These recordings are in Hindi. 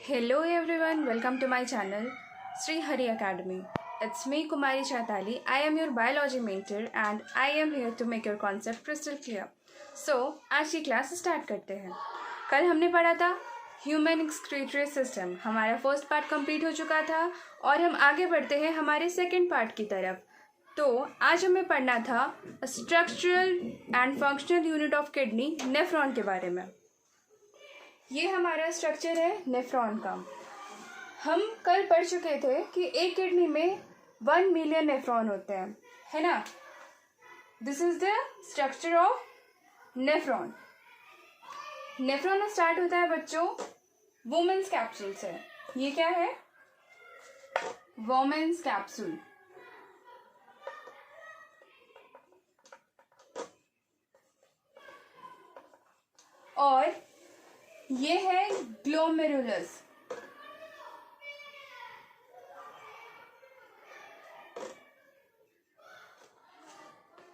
Hello everyone, welcome to my channel Sri Hari Academy. It's me Kumari Chaitali. I am your biology mentor and I am here to make your concept crystal clear. So, आज की क्लास स्टार्ट करते हैं। कल हमने पढ़ा था ह्यूमन एक्सक्रीटरी सिस्टम। हमारा फर्स्ट पार्ट कंप्लीट हो चुका था और हम आगे बढ़ते हैं हमारे सेकंड पार्ट की तरफ। तो आज हमें पढ़ना था structural and functional unit of kidney nephron के बारे में। ये हमारा स्ट्रक्चर है नेफ्रॉन का। हम कल पढ़ चुके थे कि एक किडनी में 1 मिलियन नेफ्रॉन होते हैं, है ना। This is the structure of nephron. Nephron start होता है बच्चों वुमेन्स कैप्सूल से। ये क्या है? Bowman's capsule. और ये है ग्लोमेरुलस।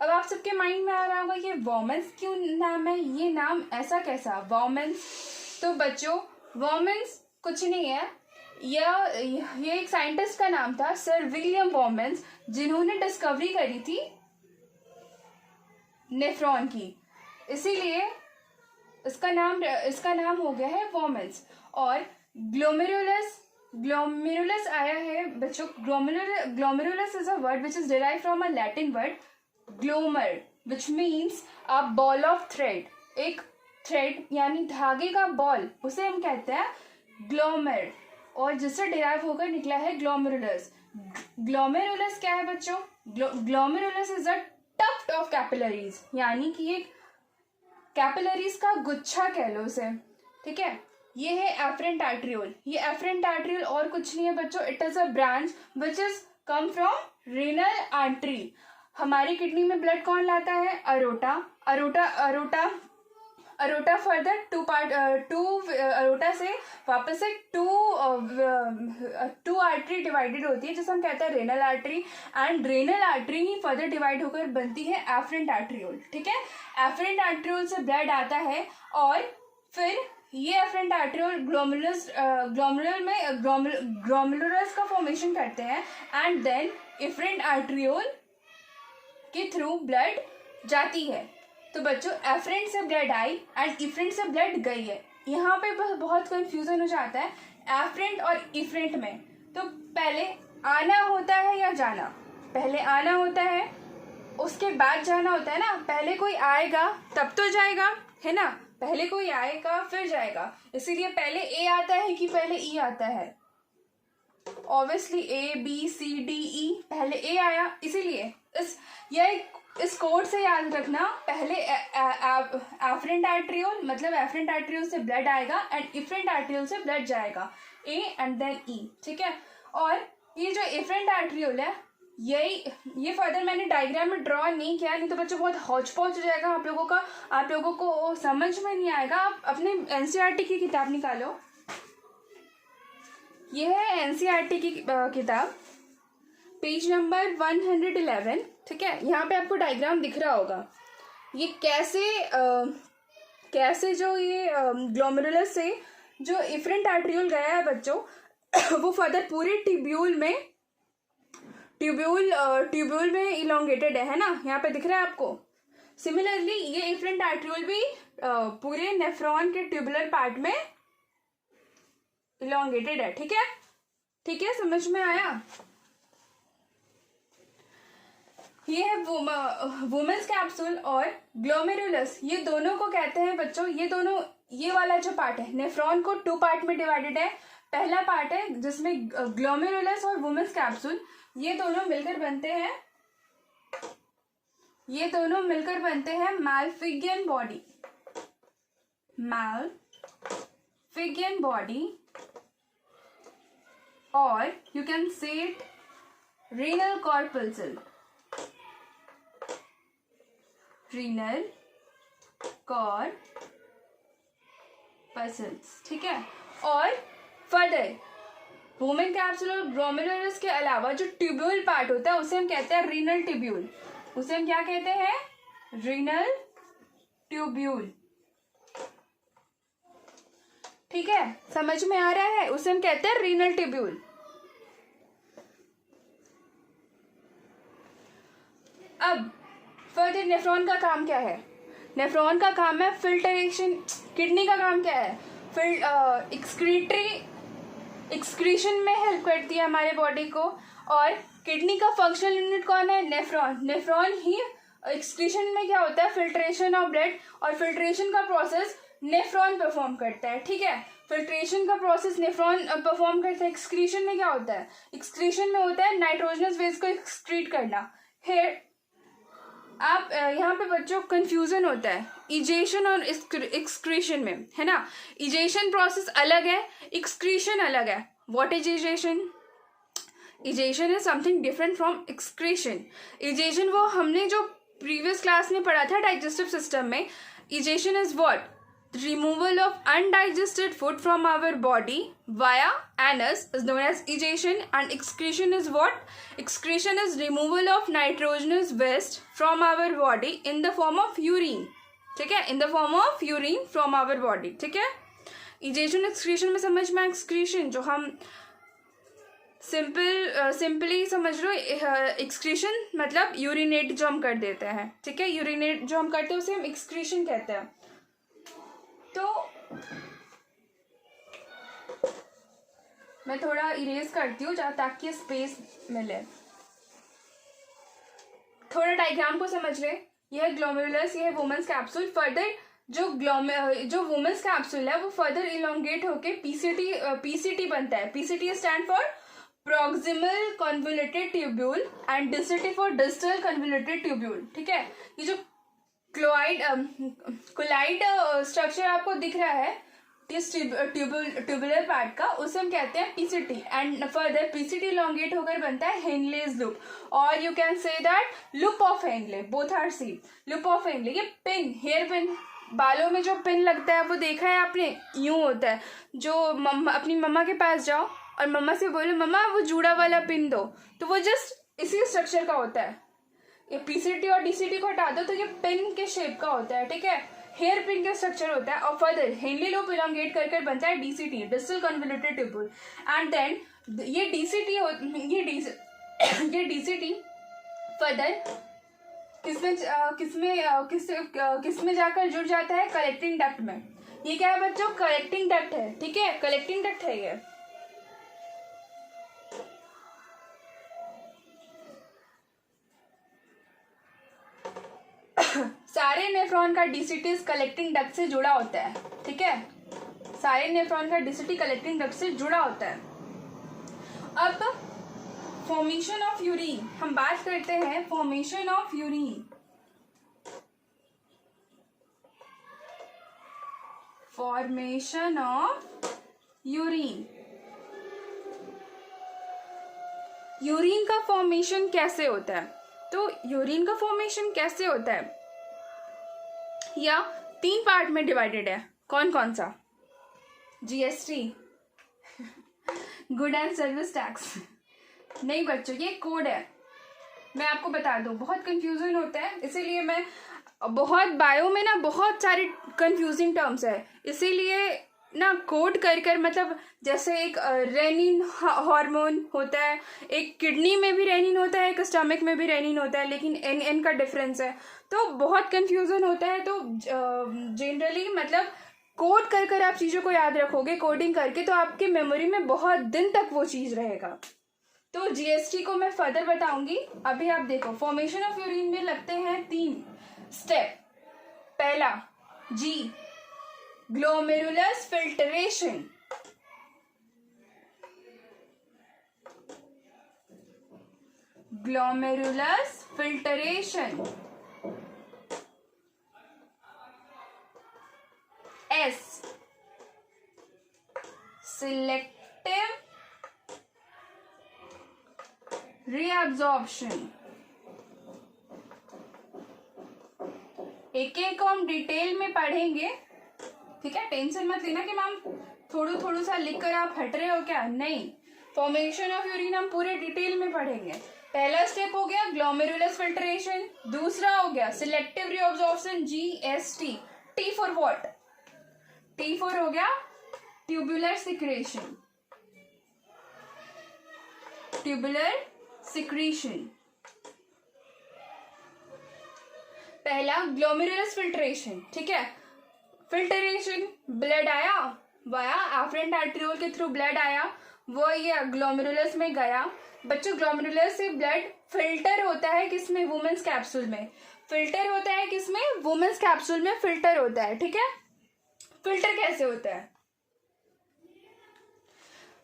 अब आप सबके माइंड में आ रहा होगा ये वोमेंस क्यों नाम है, ये नाम ऐसा कैसा वोमेंस? तो बच्चों वोमेंस कुछ नहीं है, ये एक साइंटिस्ट का नाम था, सर विलियम वोमेंस, जिन्होंने डिस्कवरी करी थी नेफ्रॉन की। इसीलिए इसका नाम हो गया है वोमेंस। और ग्लोमेरुलस आया है बच्चों। Glomerulus is a word which is derive from a Latin word glomer which means a ball of thread. एक थ्रेड यानी धागे का बॉल, उसे हम कहते हैं ग्लोमर, और जिससे डिराइव होकर निकला है ग्लोमेरुलस। ग्लोमेरुलस क्या है बच्चों? Glomerulus is a tuft of capillaries, यानी कि एक कैपिलरीज का गुच्छा कह लो उसे, ठीक है। ये है एफरेंट आर्टरियोल। ये एफरेंट आर्टरियोल और कुछ नहीं है बच्चों, it is a branch which is come from renal artery. हमारी किडनी में ब्लड कौन लाता है? अरोटा फर्दर अरोटा से वापस से टू आर्टरी डिवाइडेड होती है, जिसे हम कहते हैं renal artery, and renal artery he further divide होकर बनती है एफरेंट आर्टरियोल, ठीक है। एफरेंट आर्टरियोल से ब्लड आता है और फिर ये एफरेंट आर्टरियोल ग्लोमेरुलस का फॉर्मेशन करते हैं, एंड देन एफरेंट आर्टरियोल के थ्रू ब्लड जाती है। तो बच्चों एफरेंट से ब्लड आई एंड इफरेंट से ब्लड गई है। यहाँ पे बहुत कंफ्यूजन हो जाता है एफरेंट और इफरेंट में। तो पहले आना होता है या जाना? पहले आना होता है उसके बाद जाना होता है ना। पहले कोई आएगा तब तो जाएगा, है ना। पहले कोई आएगा फिर जाएगा, इसीलिए पहले ए आता है कि पहले ई आता है? Obviously A B C D E, पहले ए आया, इसीलिए इस कोड से याद रखना, पहले एफरेंट आर्टरियोल मतलब एफरेंट आर्टरियोल से ब्लड आएगा एंड इफरेंट आर्टरियोल से ब्लड जाएगा, ए एंड देन ई, ठीक है। और ये जो एफरेंट आर्टरियोल है ये फर्दर मैंने डायग्राम में ड्रॉ नहीं किया, नहीं तो बच्चों बहुत हौच पौच हो जाएगा आप लोगों को समझ में नहीं आएगा। आप अपने एनसीईआरटी की किताब निकालो। ये है एनसीईआरटी की किताब, पेज नंबर 111, ठीक है। यहाँ पे आपको डायग्राम दिख रहा होगा। ये कैसे जो ये ग्लोमेरुलस से जो इफरेंट आर्टरियोल गया है बच्चों वो फर्दर पूरे ट्यूब्यूल में इलोंगेटेड है ना। यहाँ पे दिख रहा है आपको। सिमिलरली ये इफरेंट आर्टरियोल भी पूरे नेफ्रॉन के ट्यूबुलर पार्ट में इलोंगेटेड है, ठीक है, समझ में आया? ये है वुमेन्स कैप्सूल और ग्लोमेरुलस। ये दोनों को कहते हैं बच्चों, ये वाला जो पार्ट है नेफ्रॉन को 2 पार्ट में डिवाइडेड है। पहला पार्ट है जिसमें ग्लोमेरुलस और वुमेन्स कैप्सूल ये दोनों मिलकर बनते हैं मैलफिगियन बॉडी, और you can say it renal corpuscle, ठीक है। और फर्दर वुमेन कैप्सूल और ग्लोमेरुलस के अलावा जो ट्यूब्यूल पार्ट होता है उसे हम कहते हैं रीनल ट्यूब्यूल। उसे हम क्या कहते हैं? Renal tubule. ठीक है, समझ में आ रहा है? उसे हम कहते हैं रीनल ट्यूब्यूल। अब फर्दर नेफ्रॉन का काम क्या है? नेफ्रॉन का काम है फिल्टरेशन। किडनी का काम क्या है? एक्सक्रीशन में हेल्प करती है हमारे बॉडी को। और किडनी का फंक्शनल यूनिट कौन है? नेफ्रॉन। नेफ्रॉन ही एक्सक्रीशन में क्या होता है? Filtration of blood. और फिल्ट्रेशन का प्रोसेस नेफ्रॉन परफॉर्म करता है। ठीक है, फिल्ट्रेशन का प्रोसेस नेफ्रॉन परफॉर्म करता है। एक्सक्रीशन में क्या होता है? एक्सक्रीशन में होता है नाइट्रोजनस वेस्ट को एक्सक्रीट करना। फिर आप यहाँ पे बच्चों कंफ्यूजन होता है इजेशन और एक्सक्रीशन में, है ना? इजेशन प्रोसेस अलग है, एक्सक्रीशन अलग है। What is egestion? Egestion is something different from excretion. Egestion वो हमने जो प्रीवियस क्लास में पढ़ा था डाइजेस्टिव सिस्टम में। Egestion is what? Removal of undigested food from our body via anus is known as egestion, and excretion is what? Excretion is removal of nitrogenous waste from our body in the form of urine. ठीक है, in the form of urine from our body. ठीक है, egestion excretion में समझ में? excretion जो हम सिंपली समझ लो, एक्सक्रीशन मतलब यूरिनेट जो हम कर देते हैं। ठीक है, यूरिनेट जो हम करते हैं उसे हम एक्सक्रीशन कहते हैं। तो मैं थोड़ा इरेज करती हूँ ताकि स्पेस मिले। थोड़ा डायग्राम को समझ ले। यह है ग्लोमेरुलस, यह है वुमेन्स कैप्सूल। फर्दर जो वुमेन्स कैप्सूल है वो फर्दर इलोंगेट होके पीसीटी बनता है। PCT stand for proximal convoluted tubule and distal for distal convoluted tubule. ठीक है, ये जो कोलाइड स्ट्रक्चर आपको दिख रहा है इस ट्यूबुलर पार्ट का, उसे हम कहते हैं PCT. And further PCT elongate होकर बनता है हेनलेज लूप, और you can say that loop of Henle. Both are same, loop of Henle. ये पिन, हेयर पिन, बालों में जो पिन लगता है वो देखा है आपने? यूं होता है। जो अपनी मम्मा के पास जाओ और मम्मा से बोलो मम्मा वो जूड़ा वाला पिन दो, तो वो जस्ट इसी स्ट्रक्चर का होता है। ये पीसीटी और डीसीटी को हटा दो तो ये पिन के शेप का होता है। ठीक है, हेयर पिन का स्ट्रक्चर होता है। और फर्दर हेनली लूप इलोंगेट कर बनता है DCT, distal convoluted tubule. And then ये डीसीटी फर्दर किसमें जाकर जुड़ जाता है? कलेक्टिंग डक्ट में। ये क्या है बच्चों? कलेक्टिंग डक्ट है। ठीक है, कलेक्टिंग डक्ट है ये। सारे नेफ्रॉन का डीसीटी कलेक्टिंग डक्ट से जुड़ा होता है। ठीक है, सारे नेफ्रॉन का डीसीटी कलेक्टिंग डक्ट से जुड़ा होता है। अब फॉर्मेशन ऑफ यूरिन हम बात करते हैं। Formation of urine, formation of urine. Urine का फॉर्मेशन कैसे होता है? तो यूरिन का फॉर्मेशन कैसे होता है, या 3 पार्ट में डिवाइडेड है। कौन कौन सा? GST, good and service tax. नहीं बच्चों, ये कोड है। मैं आपको बता दूं, बहुत कंफ्यूजन होता है, इसीलिए मैं बहुत बायो में ना बहुत सारे कंफ्यूजिंग टर्म्स है, इसीलिए ना कोड कर मतलब जैसे एक रेनिन हार्मोन होता है, एक किडनी में भी रेनिन होता है, एक स्टमक में भी रेनिन होता है, लेकिन एन का डिफरेंस है, तो बहुत कंफ्यूजन होता है। तो जनरली मतलब कोड कर आप चीज़ों को याद रखोगे कोडिंग करके, तो आपके मेमोरी में बहुत दिन तक वो चीज़ रहेगा। तो जीएसटी को मैं फर्दर बताऊंगी। अभी आप देखो, फॉर्मेशन ऑफ यूरिन में लगते हैं 3 स्टेप। पहला जी, ग्लोमेरुलस फिल्टरेशन। Glomerulus filtration. एस, सिलेक्टिव रीअब्जॉर्प्शन। एक एक को हम डिटेल में पढ़ेंगे। ठीक है, टेंशन मत लेना कि मैम थोड़ा सा लिख कर आप हट रहे हो क्या, नहीं। फॉर्मेशन ऑफ यूरिन हम पूरे डिटेल में पढ़ेंगे। पहला स्टेप हो गया ग्लोमेरुलस फिल्ट्रेशन, दूसरा हो गया selective reabsorption, GST. T for what? T for हो गया ट्यूबुलर सिक्रेशन, ट्यूबुलर सिक्रीशन। पहला ग्लोमेरुलस फिल्ट्रेशन, ठीक है, फिल्ट्रेशन, ब्लड आया वाया एफरेंट आर्टरियोल के थ्रू ब्लड आया, वो ये ग्लोमेरुलस में गया। बच्चों ग्लोमेरुलस से ब्लड फिल्टर होता है किसमें, वुमेन्स कैप्सूल में, फिल्टर होता है किसमें, वुमेन्स कैप्सूल में फिल्टर होता है, ठीक है। फिल्टर कैसे होता है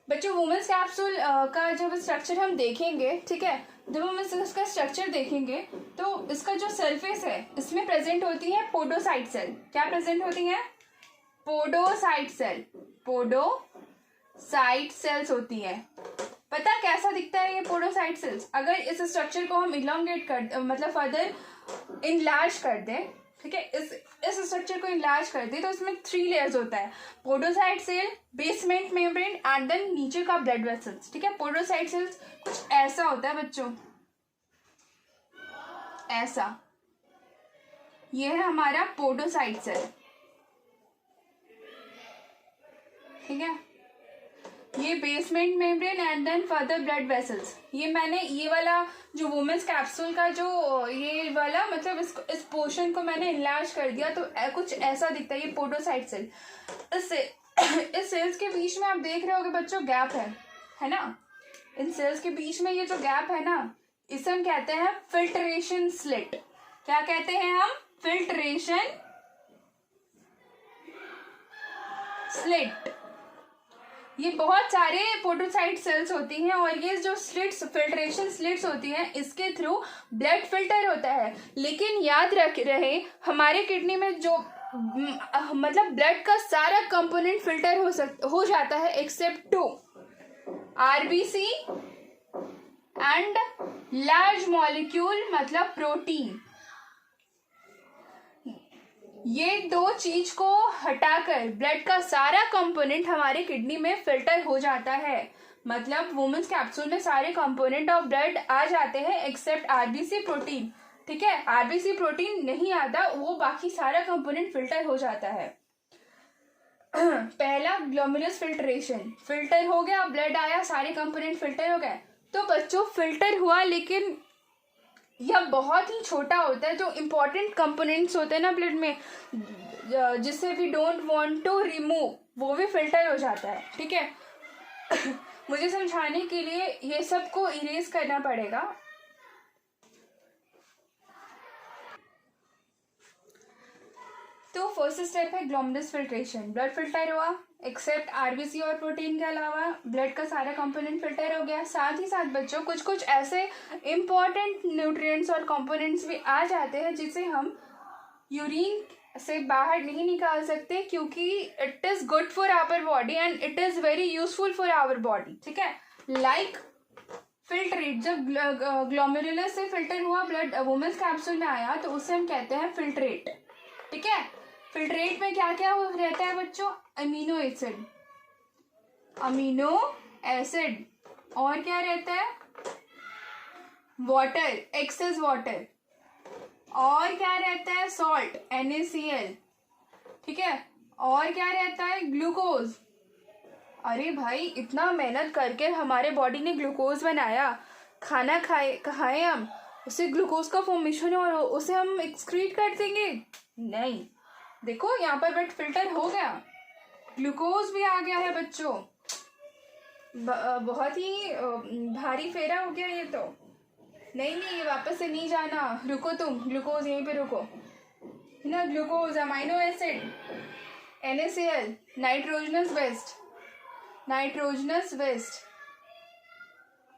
बच्चों, वुमेन्स कैप्सूल का जब स्ट्रक्चर हम देखेंगे, ठीक है, जब हम इसका स्ट्रक्चर देखेंगे तो इसका जो सरफेस है इसमें प्रेजेंट होती है पोडोसाइट सेल। क्या प्रेजेंट होती है, पोडोसाइट सेल, पोडोसाइट सेल्स होती है। पता कैसा दिखता है ये पोडोसाइट सेल्स, अगर इस स्ट्रक्चर को हम इलोंगेट कर मतलब फर्दर इनलार्ज कर दें, ठीक है, इस स्ट्रक्चर को इनलार्ज कर दे तो इसमें 3 लेयर्स होता है, podocyte cell, basement membrane and then नीचे का ब्लड वेसल्स, ठीक है। पोडोसाइट सेल्स कुछ ऐसा होता है बच्चों, ऐसा, ये है हमारा पोडोसाइट सेल, ठीक है, ये basement membrane and then further blood vessels. ये मैंने ये वाला जो वुमेन्स कैप्सूल का जो ये वाला मतलब इस पोर्शन को मैंने इनलार्ज कर दिया तो कुछ ऐसा दिखता है, ये पोडोसाइट सेल। इस सेल्स के बीच में आप देख रहे होगे बच्चों गैप है ना, इन सेल्स के बीच में ये जो गैप है ना, इसे हम कहते हैं फिल्ट्रेशन स्लिट। क्या कहते हैं हम, फिल्ट्रेशन स्लिट। ये बहुत सारे पोडोसाइट सेल्स होती हैं और ये जो स्लिट्स, फिल्ट्रेशन स्लिट्स होती हैं, इसके थ्रू ब्लड फिल्टर होता है। लेकिन याद रहे हमारे किडनी में जो मतलब ब्लड का सारा कंपोनेंट फिल्टर हो जाता है except 2 RBC and large molecule मतलब प्रोटीन। ये 2 चीज को हटाकर ब्लड का सारा कंपोनेंट हमारे किडनी में फिल्टर हो जाता है। मतलब वुमेन्स कैप्सूल में सारे कंपोनेंट ऑफ ब्लड आ जाते हैं एक्सेप्ट आरबीसी प्रोटीन, ठीक है। आरबीसी प्रोटीन नहीं आता, वो बाकी सारा कंपोनेंट फिल्टर हो जाता है। पहला ग्लोमेरुलस फिल्ट्रेशन, फिल्टर हो गया, ब्लड आया, सारे कंपोनेंट फिल्टर हो गए। तो बच्चों फिल्टर हुआ, लेकिन यह बहुत ही छोटा होता है, जो इम्पोर्टेंट कंपोनेंट्स होते हैं ना ब्लड में जिससे we don't want to remove, वो भी फिल्टर हो जाता है, ठीक है। मुझे समझाने के लिए ये सब को इरेज करना पड़ेगा। तो फर्स्ट स्टेप है ग्लोमेरुलस फिल्ट्रेशन, ब्लड फिल्टर हुआ एक्सेप्ट आरबीसी और प्रोटीन के अलावा, ब्लड का सारा कंपोनेंट फिल्टर हो गया। साथ ही साथ बच्चों कुछ कुछ ऐसे इंपॉर्टेंट न्यूट्रिएंट्स और कंपोनेंट्स भी आ जाते हैं जिसे हम यूरिन से बाहर नहीं निकाल सकते, क्योंकि it is good for our body and it is very useful for our body, ठीक है। लाइक फिल्ट्रेट, जब ग्लोमेरुलस से फिल्टर हुआ ब्लड वुमेन्स कैप्सूल में आया तो उसे हम कहते हैं फिल्ट्रेट, ठीक है। फिल्ट्रेट में क्या क्या रहता है बच्चों, अमीनो एसिड, अमीनो एसिड, और क्या रहता है, वाटर, एक्सेस वाटर, और क्या रहता है, सॉल्ट, NaCl, ठीक है, और क्या रहता है, ग्लूकोज। अरे भाई इतना मेहनत करके हमारे बॉडी ने ग्लूकोज बनाया, खाना खाए हम, उससे ग्लूकोज का फॉर्मेशन और उसे हम एक्सक्रीट कर देंगे, नहीं। देखो यहाँ पर ब्लड फिल्टर हो गया, ग्लूकोज भी आ गया है बच्चों। बहुत ही भारी फेरा हो गया ये तो। नहीं, ये वापस से नहीं जाना, रुको तुम, ग्लूकोज यहीं पे रुको ना, glucose, amino acid, NaCl, nitrogenous waste, nitrogenous waste.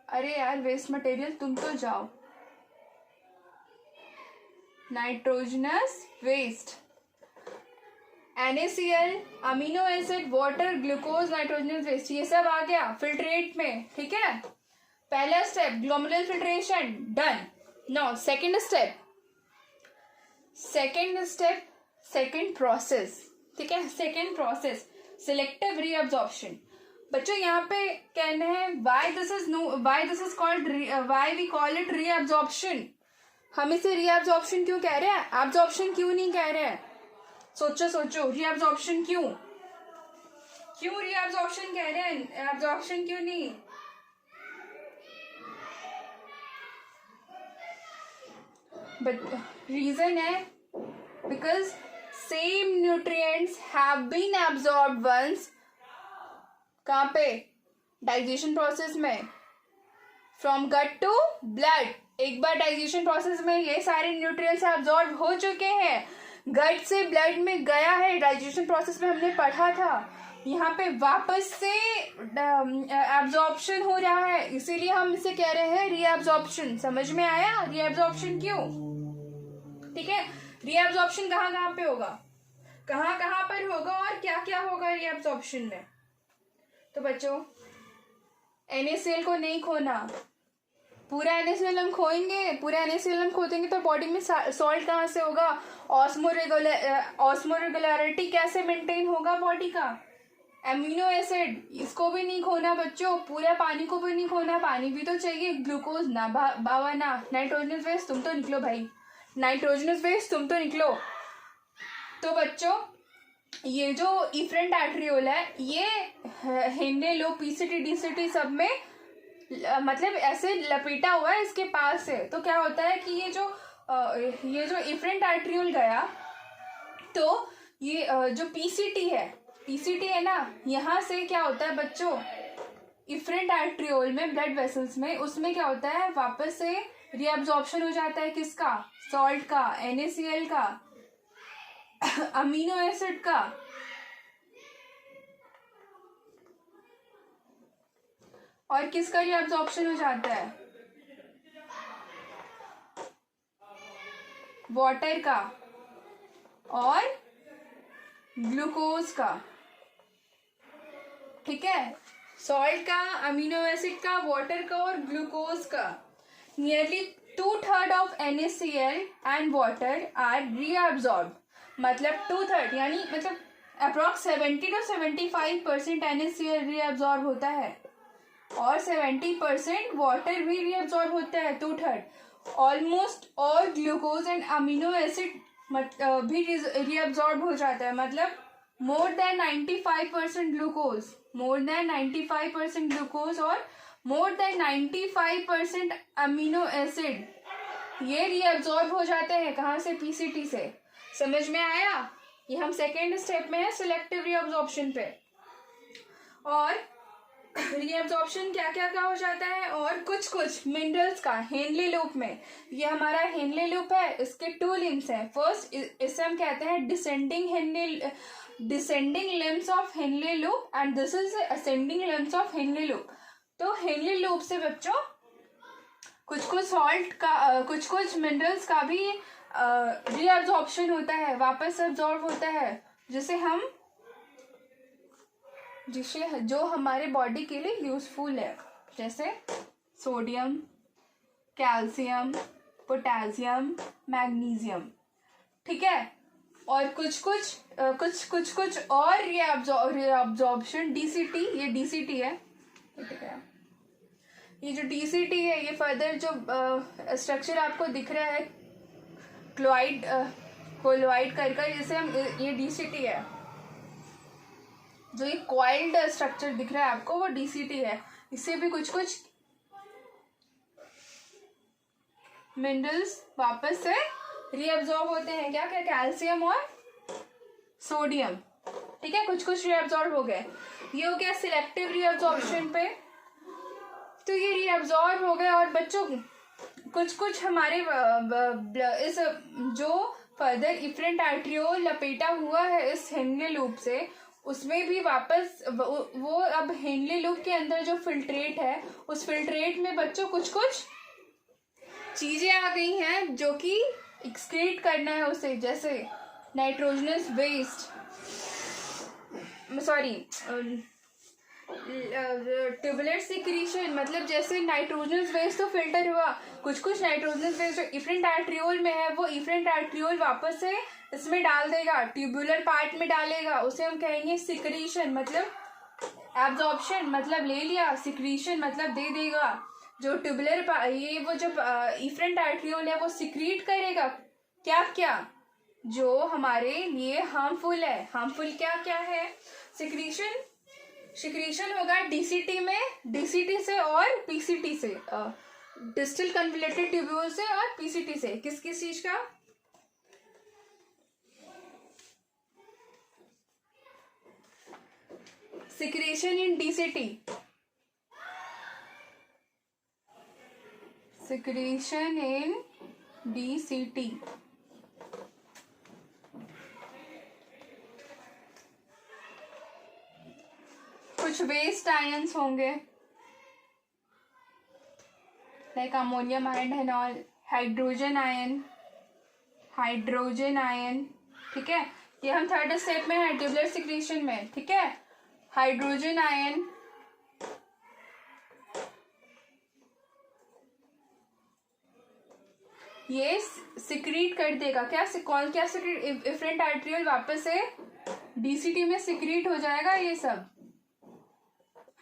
अरे यार वेस्ट मटेरियल तुम तो जाओ, nitrogenous waste, NaCl, amino acid, water, glucose, nitrogenous waste, ये सब आ गया फिल्ट्रेट में, ठीक है। पहला step glomerular filtration done. Now second step, second process, ठीक है। Second process selective reabsorption. बच्चों यहाँ पे कहना है why this is called, why we call it reabsorption. हम इसे रीअब्जॉर्प्शन क्यों कह रहे हैं, एब्जॉर्प्शन क्यों नहीं कह रहे हैं, सोचो रीअब्जॉर्प्शन क्यों। क्यों रीअब्जॉर्प्शन कह रहे हैं, एब्जॉर्प्शन क्यों नहीं? बट रीजन है because same nutrients have been absorb once, कहाँ पे? डाइजेशन प्रोसेस में, फ्रॉम गट टू ब्लड। एक बार डाइजेशन प्रोसेस में ये सारे न्यूट्रिएंट्स एब्जॉर्ब हो चुके हैं, गट से ब्लड में गया है, डाइजेशन प्रोसेस में हमने पढ़ा था, यहाँ पे वापस से एब्जॉर्प्शन हो रहा है, इसीलिए हम इसे कह रहे हैं रीअब्जॉर्प्शन। समझ में आया रीअब्जॉर्प्शन क्यों? ठीक है, रीअब्जॉर्प्शन कहाँ कहाँ पे होगा, कहाँ कहाँ पर होगा और क्या क्या होगा रीअब्जॉर्प्शन में? तो बच्चों NaCl को नहीं खोना, पूरा NaCl हम खोएंगे, पूरा NaCl हम खो देंगे तो बॉडी में सॉल्ट कहाँ से होगा? ऑस्मोरेगुलरिटी कैसे मेंटेन होगा बॉडी का? एमिनो एसिड, इसको भी नहीं खोना बच्चों, पूरा पानी को भी नहीं खोना, पानी भी तो चाहिए, ग्लूकोज ना बाबा ना, नाइट्रोजनस वेस्ट तुम तो निकलो भाई, नाइट्रोजनस वेस्ट तुम तो निकलो। तो बच्चों ये जो इफरेंट आर्टरियोल है ये हेनले लूप, पीसीटी, डीसीटी सब में मतलब ऐसे लपेटा हुआ है, इसके पास से। तो क्या होता है कि ये जो इफरेंट आर्टरियोल गया तो ये जो पीसीटी है ना, यहाँ से क्या होता है बच्चों, इफरेंट आर्टरियोल में, ब्लड वेसल्स में, उसमें क्या होता है वापस से रीअब्जॉर्प्शन हो जाता है, किसका? सॉल्ट का, NaCl का, अमीनो एसिड का। और किसका रीअब्जॉर्प्शन हो जाता है? वाटर का और ग्लूकोज का। ठीक है, सॉल्ट का, अमीनो एसिड का, वाटर का और ग्लूकोज का। Nearly 2/3 of NaCl and water are reabsorb, मतलब 2/3 यानी मतलब अप्रॉक्स 70 to 75% NaCl रीअब्सॉर्ब होता है और 70% वाटर भी रीअब्सॉर्ब होता है, 2/3। Almost all glucose and amino acid भी रीअब्सॉर्ब हो जाता है, मतलब more than 95% glucose, more than 95% glucose और मोर देन 95% अमीनो एसिड ये रीअब्सॉर्ब हो जाते हैं। कहाँ से? पीसीटी से। समझ में आया? ये हम सेकेंड स्टेप में है, सिलेक्टिव रीअब्सॉर्प्शन पे। और रीअब्सॉर्प्शन क्या क्या का हो जाता है, और कुछ कुछ मिनरल्स का हेनले लूप में, ये हमारा हेनले लूप है, इसके 2 लिम्स हैं। फर्स्ट इसे हम कहते हैं descending limbs of Henle loop and this is ascending limbs of Henle loop. तो हेनले लूप से बच्चों कुछ कुछ सॉल्ट का, कुछ कुछ मिनरल्स का भी रीअब्सॉर्प्शन होता है, वापस एब्जॉर्ब होता है, जिसे जो हमारे बॉडी के लिए यूजफुल है, जैसे सोडियम, कैल्शियम, पोटेशियम, मैग्नीशियम। ठीक है, और कुछ और रीअब्सॉर्प्शन, डीसीटी, ये डीसीटी है। ठीक है, ये जो डीसीटी है ये फर्दर जो स्ट्रक्चर आपको दिख रहा है कोलोइड कर जैसे हम, ये डीसीटी है। जो ये कॉइल्ड स्ट्रक्चर दिख रहा है आपको वो डीसीटी है। इससे भी कुछ कुछ मिनरल्स वापस से रीअब्सॉर्ब होते हैं। क्या क्या? कैल्शियम और सोडियम। ठीक है, कुछ कुछ रीअब्सॉर्ब हो गए। ये हो गया सिलेक्टिव रीअब्सॉर्प्शन पे, तो ये रीअब्सॉर्ब हो गए। और बच्चों कुछ हमारे इस जो फर्दर इफरेंट आर्टरियोल लपेटा हुआ है इस हेनले लूप से, उसमें भी वापस वो अब हेनले लूप के अंदर जो फिल्ट्रेट है, उस फिल्ट्रेट में बच्चों कुछ कुछ चीजें आ गई हैं जो कि एक्सक्रीट करना है उसे, जैसे nitrogenous waste, sorry tubular secretion, मतलब जैसे नाइट्रोजनस वेस्ट तो फिल्टर हुआ, कुछ कुछ नाइट्रोजनस वेस्ट जो इफरेंट आर्टरियोल में है वो इफरेंट आर्टरियोल वापस से इसमें डाल देगा, ट्यूबुलर पार्ट में डालेगा, उसे हम कहेंगे सिक्रीशन, मतलब एब्जॉर्प्शन मतलब ले लिया, सिक्रीशन मतलब दे देगा। जो ट्यूबुलर ये वो जो इफरेंट आर्टरियोल है वो सिक्रीट करेगा क्या क्या जो हमारे लिए हार्मफुल है। हार्मफुल क्या क्या है? सिक्रीशन सिक्रीशन होगा डीसीटी में, डीसीटी से और पीसीटी से, डिस्टल कन्वोल्यूटेड ट्यूब्यूल से और पीसीटी से। किस किस चीज का? सिक्रीशन इन डीसीटी, सिक्रीशन इन डीसीटी। कुछ वेस्ट आयंस होंगे like ammonium ion and all, hydrogen ion, hydrogen ion, ठीक है। ये हम थर्ड स्टेप में है ट्यूबुलर सिक्रीशन में, ठीक है। हाइड्रोजन आयन, ये सिक्रीट कर देगा क्या? कौन क्या सिक्रीट? इफरेंट आर्ट्रियोल वापस से डीसीटी में सिक्रीट हो जाएगा ये सब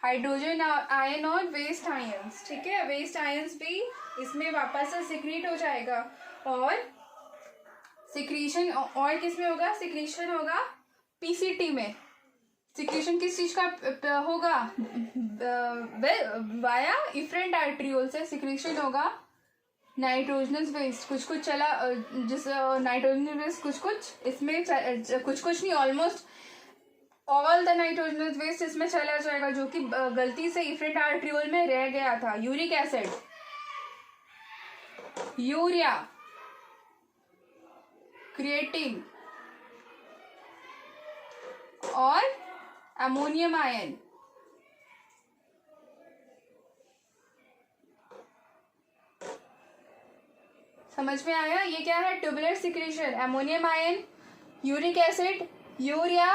हाइड्रोजन आयन और वेस्ट आयंस, ठीक है। वेस्ट आयंस भी इसमें वापस से सिक्रीट हो जाएगा। और सिक्रीशन और किस में होगा? सिक्रीशन होगा पीसीटी में। सिक्रीशन किस चीज का होगा? वाया इफरेंट आर्ट्रियोल से सिक्रीशन होगा नाइट्रोजनस वेस्ट। कुछ कुछ चला, जिस नाइट्रोजनस वेस्ट कुछ कुछ इसमें कुछ कुछ नहीं, almost all the nitrogenous waste इसमें चला जाएगा, जो कि गलती से इफरेंट आर्ट्रियोल में रह गया था। यूरिक एसिड, यूरिया, क्रिएटिन और अमोनियम आयन। समझ में आया? ये क्या है? Tubular secretion, ammonium ion, uric acid, urea,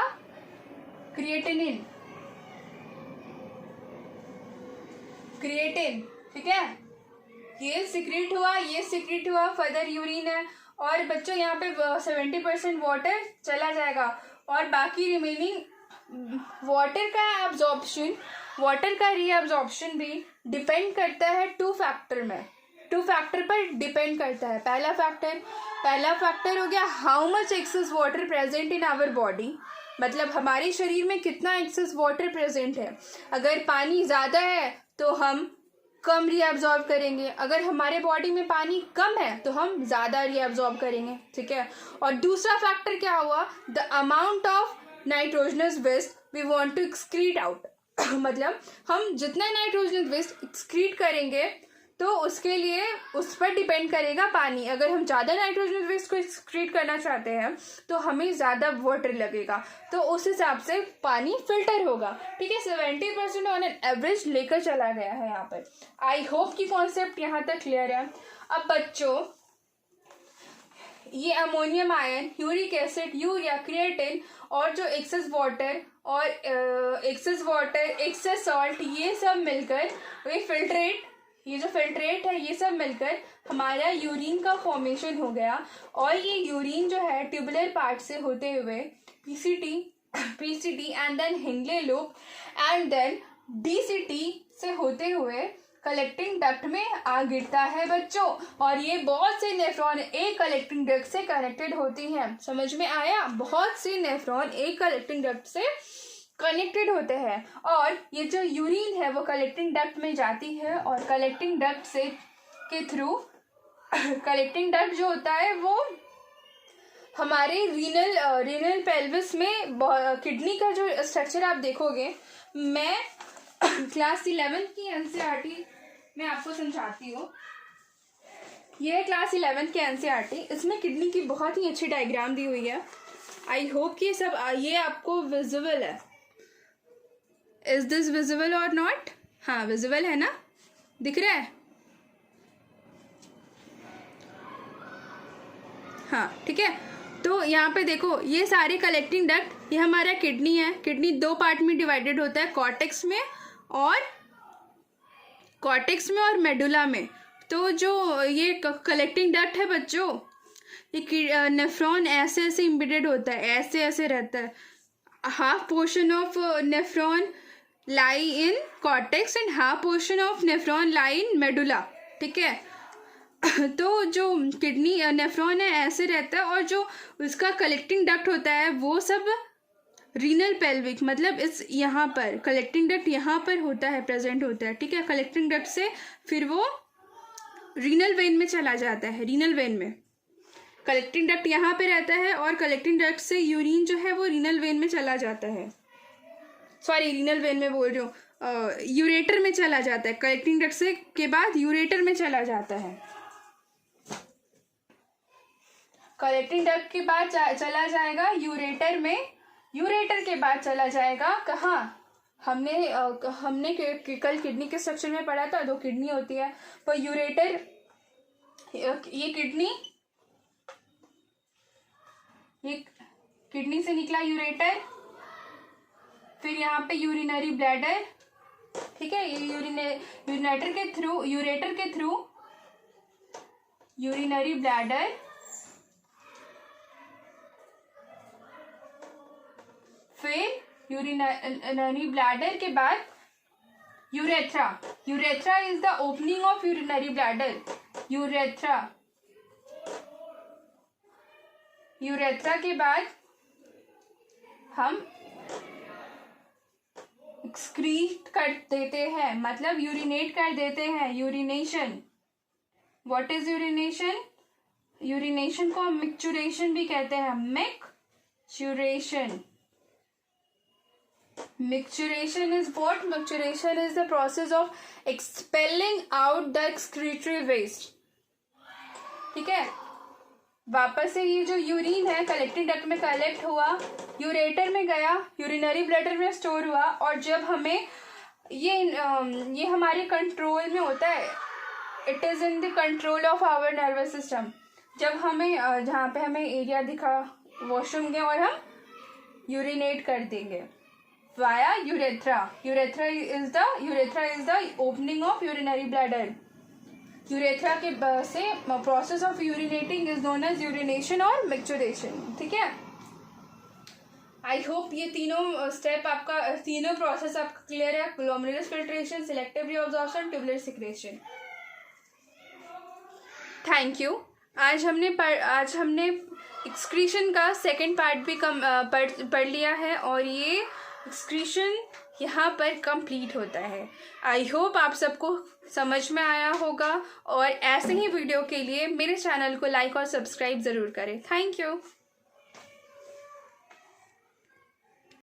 creatinine, creatine, ठीक है। ये सिक्रीट हुआ, ये सिक्रीट हुआ, फर्दर यूरिन है। और बच्चों यहाँ पे 70% वाटर चला जाएगा और बाकी रिमेनिंग वाटर का एब्जॉर्प्शन, वाटर का रीअब्जॉर्प्शन भी डिपेंड करता है टू फैक्टर में, टू फैक्टर पर डिपेंड करता है। पहला फैक्टर हो गया how much excess water present in our body, मतलब हमारे शरीर में कितना एक्सेस वाटर प्रेजेंट है। अगर पानी ज़्यादा है तो हम कम रीअब्जॉर्ब करेंगे, अगर हमारे बॉडी में पानी कम है तो हम ज़्यादा रीअब्जॉर्ब करेंगे, ठीक है। और दूसरा फैक्टर क्या हुआ? The amount of nitrogenous waste we want to excrete out मतलब हम जितना नाइट्रोजनस वेस्ट एक्सक्रीट करेंगे तो उसके लिए उस पर डिपेंड करेगा पानी। अगर हम ज़्यादा नाइट्रोजन वेस्ट को एक्सक्रीट करना चाहते हैं तो हमें ज़्यादा वाटर लगेगा, तो उस हिसाब से पानी फिल्टर होगा, ठीक है। 70% ऑन एन एवरेज लेकर चला गया है यहाँ पर। आई होप कि कॉन्सेप्ट यहाँ तक क्लियर है। अब बच्चों ये ammonium ion, uric acid, urea, creatine और जो एक्सेस वाटर और एक्सेस सॉल्ट, ये सब मिलकर ये फिल्ट्रेट, ये जो फिल्ट्रेट है ये सब मिलकर हमारा यूरिन का फॉर्मेशन हो गया। और ये यूरिन जो है ट्यूबुलर पार्ट से होते हुए PCT and then Henle loop and then DCT से होते हुए कलेक्टिंग डक्ट में आ गिरता है बच्चों। और ये बहुत से नेफ्रॉन एक कलेक्टिंग डक्ट से कनेक्टेड होती हैं। समझ में आया? बहुत से नेफ्रॉन एक कलेक्टिंग डक्ट से कनेक्टेड होते हैं। और ये जो यूरिन है वो कलेक्टिंग डक्ट में जाती है और कलेक्टिंग डक्ट से के थ्रू कलेक्टिंग डक्ट जो होता है वो हमारे रीनल पेल्विस में, किडनी का जो स्ट्रक्चर आप देखोगे, मैं क्लास 11 की एनसीईआरटी में आपको समझाती हूँ। ये है क्लास 11 की एनसीईआरटी, इसमें किडनी की बहुत ही अच्छी डायग्राम दी हुई है। आई होप कि सब ये आपको विजिबल है। इज दिस विजिबल और नॉट? हाँ विजिबल है ना, दिख रहा है? हाँ ठीक है। तो यहाँ पे देखो ये सारे कलेक्टिंग डक्ट, ये हमारा किडनी है। किडनी दो पार्ट में डिवाइडेड होता है, कॉर्टेक्स में और मेडुला में। तो जो ये कलेक्टिंग डक्ट है बच्चों, ये नेफ्रॉन ऐसे ऐसे इम्बेडेड होता है, ऐसे ऐसे रहता है। Half portion of nephron lie in cortex and half portion of nephron lie in medulla, ठीक है। तो जो किडनी नेफ्रॉन है ऐसे रहता है और जो उसका कलेक्टिंग डक्ट होता है वो सब रीनल पेल्विक मतलब इस यहाँ पर कलेक्टिंग डक्ट यहाँ पर होता है, प्रेजेंट होता है, ठीक है। कलेक्टिंग डक्ट से फिर वो रीनल वेन में चला जाता है, रीनल वेन में कलेक्टिंग डक्ट यहाँ पे रहता है और कलेक्टिंग डक्ट से यूरिन जो है वो रीनल वेन में चला जाता है, सॉरी रीनल वेन में बोल रही हूँ, यूरेटर में चला जाता है। कलेक्टिंग डक्ट से के बाद यूरेटर में चला जाता है। कलेक्टिंग डक्ट के बाद चला जाएगा यूरेटर में, यूरेटर के बाद चला जाएगा कहाँ, हमने कल किडनी के स्ट्रक्चर में पढ़ा था, 2 किडनी होती है, पर यूरेटर, ये किडनी से निकला यूरेटर, फिर यहाँ पे यूरिनरी ब्लैडर, ठीक है, ये यूरिनेटर के थ्रू, यूरेटर के थ्रू यूरिनरी ब्लैडर, फिर यूरिनरी ब्लैडर के बाद urethra. Urethra is the opening of urinary bladder. Urethra के बाद हम एक्सक्रीट कर देते हैं, मतलब यूरिनेट कर देते हैं, urination. What is urination? Urination को हम मिक्चुरेशन भी कहते हैं, micturition. Micturition is what? Micturition is the process of expelling out the excretory waste. ठीक है, वापस से ये जो यूरिन है कलेक्टिंग डक्ट में कलेक्ट हुआ, यूरेटर में गया, यूरिनरी ब्लैडर में स्टोर हुआ, और जब हमें ये हमारे कंट्रोल में होता है, it is in the control of our nervous system. जब हमें जहाँ पे हमें एरिया दिखा वॉशरूम के, और हम यूरिनेट कर देंगे via urethra. Urethra is the opening of urinary bladder. Urethra के से process of urinating is known as urination और micturiation, ठीक है। I hope ये तीनों स्टेप आपका, तीनों प्रोसेस आपका क्लियर है। Glomerulus filtration, selective reabsorption, tubular secretion. Thank you. आज हमने एक्सक्रीशन का सेकेंड पार्ट भी पढ़ लिया है, और ये एक्सक्रीशन यहाँ पर कंप्लीट होता है। आई होप आप सबको समझ में आया होगा, और ऐसे ही वीडियो के लिए मेरे चैनल को लाइक और सब्सक्राइब ज़रूर करें। Thank you.